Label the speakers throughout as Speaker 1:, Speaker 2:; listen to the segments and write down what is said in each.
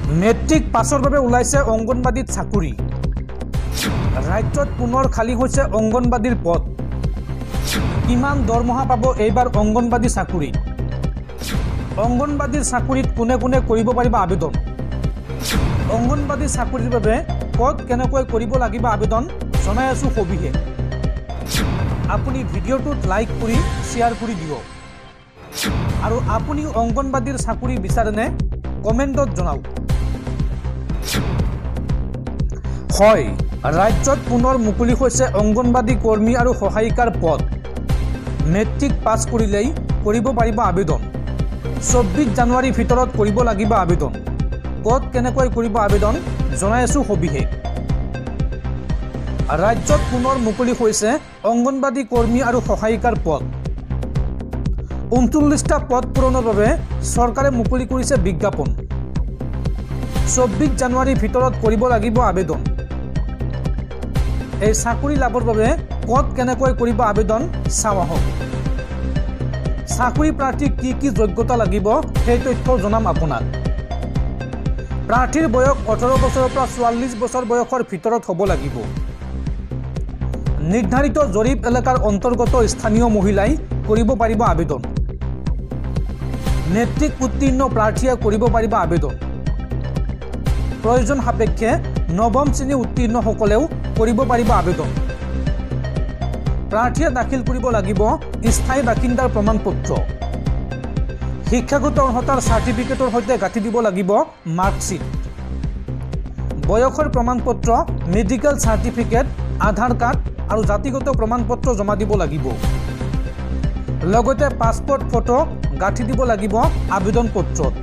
Speaker 1: Matric পাছৰ বাবে ওলাইছে অংগনবাদীত চাকৰি। ৰাজ্যত পুনৰ খালী হৈছে অংগনবাদীৰ পদ। কিমান দৰমহা পাব এইবাৰ অংগনবাদী চাকৰি? অংগনবাদীৰ চাকৰিত কোনে কোনে কৰিব পাৰিব আবেদন? অংগনবাদী চাকৰিৰ বাবে পদ কেনেকৈ কৰিব লাগিব আবেদন জনাই আছো সবিশেষ। আপুনি ভিডিঅ'টোত লাইক কৰি শ্বেয়াৰ কৰি দিয়ক আৰু আপুনি অংগনবাদীৰ চাকৰি বিচাৰেনে কমেণ্টত জনাওক। হয়, ৰাজ্যত পুনৰ মুকলি হৈছে অংগনবাদী কৰ্মী আৰু সহায়িকাৰ পদ। মেট্ৰিক পাছ কৰিলেই কৰিব পাৰিব আবেদন। 24 জানুৱাৰীৰ ভিতৰত কৰিব লাগিব আবেদন। ক'ত কেনেকৈ কৰিব আবেদন জনাই আছো সবিশেষ। ৰাজ্যত পুনৰ মুকলি হৈছে অংগনবাদী কৰ্মী আৰু সহায়িকাৰ পদ। 39টা পদ পূৰণৰ বাবে চৰকাৰে মুকলি কৰিছে বিজ্ঞাপন। 24 জানুৱাৰীৰ ভিতৰত কৰিব লাগিব আবেদন। এই চাকৰি লাভৰ বাবে ক'ত কেনেকৈ কৰিব আবেদন চাওঁ আহক। চাকৰি প্ৰাৰ্থীক কি যোগ্যতা লাগিব সেই তথ্য জনাম আপোনাক। প্ৰাৰ্থীৰ বয়স 18 বছৰৰ পৰা 44 বছৰ বয়সৰ ভিতৰত হ'ব লাগিব। নিৰ্ধাৰিত জৰীপ এলেকাৰ অন্তৰ্গত স্থানীয় মহিলাই কৰিব পাৰিব আবেদন। মেট্ৰিক উত্তীৰ্ণ প্ৰাৰ্থীয়ে কৰিব পাৰিব আবেদন। প্ৰয়োজন সাপেক্ষে নৱম শ্ৰেণী উত্তীৰ্ণসকলেও কৰিব পাৰিব আবেদন। প্ৰাৰ্থীয়ে দাখিল কৰিব লাগিব স্থায়ী বাসিন্দাৰ প্ৰমাণপত্ৰ। শিক্ষাগত অৰ্হতাৰ চাৰ্টিফিকেটৰ সৈতে গাঁঠি দিব লাগিব মাৰ্কশ্বিট। বয়সৰ প্ৰমাণপত্ৰ, মেডিকেল চাৰ্টিফিকেট, আধাৰ কাৰ্ড আৰু জাতিগত প্ৰমাণপত্ৰ জমা দিব লাগিব। লগতে পাছপোৰ্ট ফটো গাঁঠি দিব লাগিব আবেদন পত্ৰত।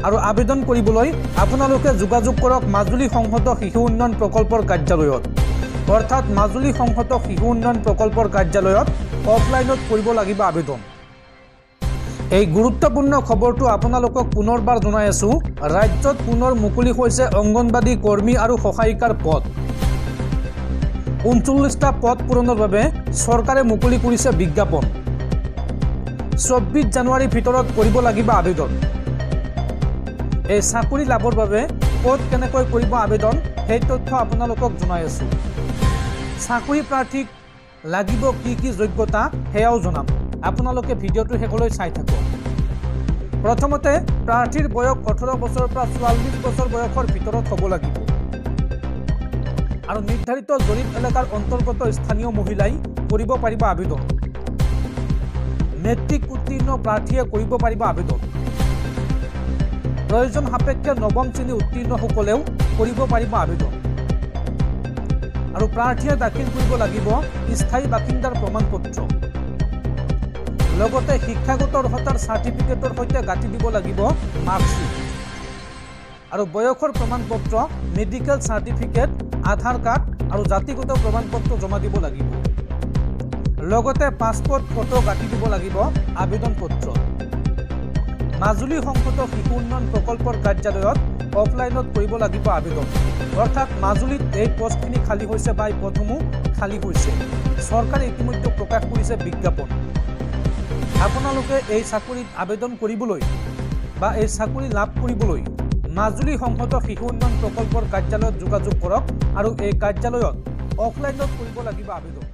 Speaker 1: আৰু আবেদন কৰিবলৈ আপোনালোকে যোগাযোগ কৰক মাজুলী সংহত শিশু উন্নয়ন প্ৰকল্পৰ কাৰ্যালয়ত, অৰ্থাৎ মাজুলী সংহত শিশু উন্নয়ন প্ৰকল্পৰ কাৰ্যালয়ত অফলাইনত কৰিব লাগিব আবেদন। এই গুৰুত্বপূৰ্ণ খবৰটো আপোনালোকক পুনৰবাৰ জনাই আছো। ৰাজ্যত পুনৰ মুকলি হৈছে অংগনবাদী কৰ্মী আৰু সহায়িকাৰ পদ। 39টা পদ পূৰণৰ বাবে চৰকাৰে মুকলি কৰিছে বিজ্ঞাপন। 24 জানুৱাৰীৰ ভিতৰত কৰিব লাগিব আবেদন। এই চাকৰি লাভৰ বাবে ক'ত কেনেকৈ কৰিব আবেদন সেই তথ্য আপোনালোকক জনাই আছো। চাকৰি প্ৰাৰ্থীক লাগিব কি যোগ্যতা সেয়াও জনাম। আপোনালোকে ভিডিঅ'টো শেষলৈ চাই থাকক। প্ৰথমতে প্ৰাৰ্থীৰ বয়স 18 বছৰৰ পৰা 44 বছৰ বয়সৰ ভিতৰত হ'ব লাগিব আৰু নিৰ্ধাৰিত জৰীপ এলেকাৰ অন্তৰ্গত স্থানীয় মহিলাই কৰিব পাৰিব আবেদন। মেট্ৰিক উত্তীৰ্ণ প্ৰাৰ্থীয়ে কৰিব পাৰিব আবেদন। প্ৰয়োজন সাপেক্ষে নৱম শ্ৰেণী উত্তীৰ্ণসকলেও কৰিব পাৰিব আবেদন। আৰু প্ৰাৰ্থীয়ে দাখিল কৰিব লাগিব স্থায়ী বাসিন্দাৰ প্ৰমাণপত্ৰ। লগতে শিক্ষাগত অৰ্হতাৰ চাৰ্টিফিকেটৰ সৈতে গাঁঠি দিব লাগিব মাৰ্কশ্বিট। আৰু বয়সৰ প্ৰমাণপত্ৰ, মেডিকেল চাৰ্টিফিকেট, আধাৰ কাৰ্ড আৰু জাতিগত প্ৰমাণপত্ৰ জমা দিব লাগিব। লগতে পাছপোৰ্ট ফটো গাঁঠি দিব লাগিব আবেদন পত্ৰত। মাজুলী সংহত শিশু উন্নয়ন প্ৰকল্পৰ কাৰ্যালয়ত অফলাইনত কৰিব লাগিব আবেদন। অৰ্থাৎ মাজুলীত এই পষ্টখিনি খালী হৈছে বা এই পদসমূহ খালী হৈছে। চৰকাৰে ইতিমধ্যে প্ৰকাশ কৰিছে বিজ্ঞাপন। আপোনালোকে এই চাকৰিত আবেদন কৰিবলৈ বা এই চাকৰি লাভ কৰিবলৈ মাজুলী সংহত শিশু উন্নয়ন প্ৰকল্পৰ কাৰ্যালয়ত যোগাযোগ কৰক আৰু এই কাৰ্যালয়ত অফলাইনত কৰিব লাগিব আবেদন।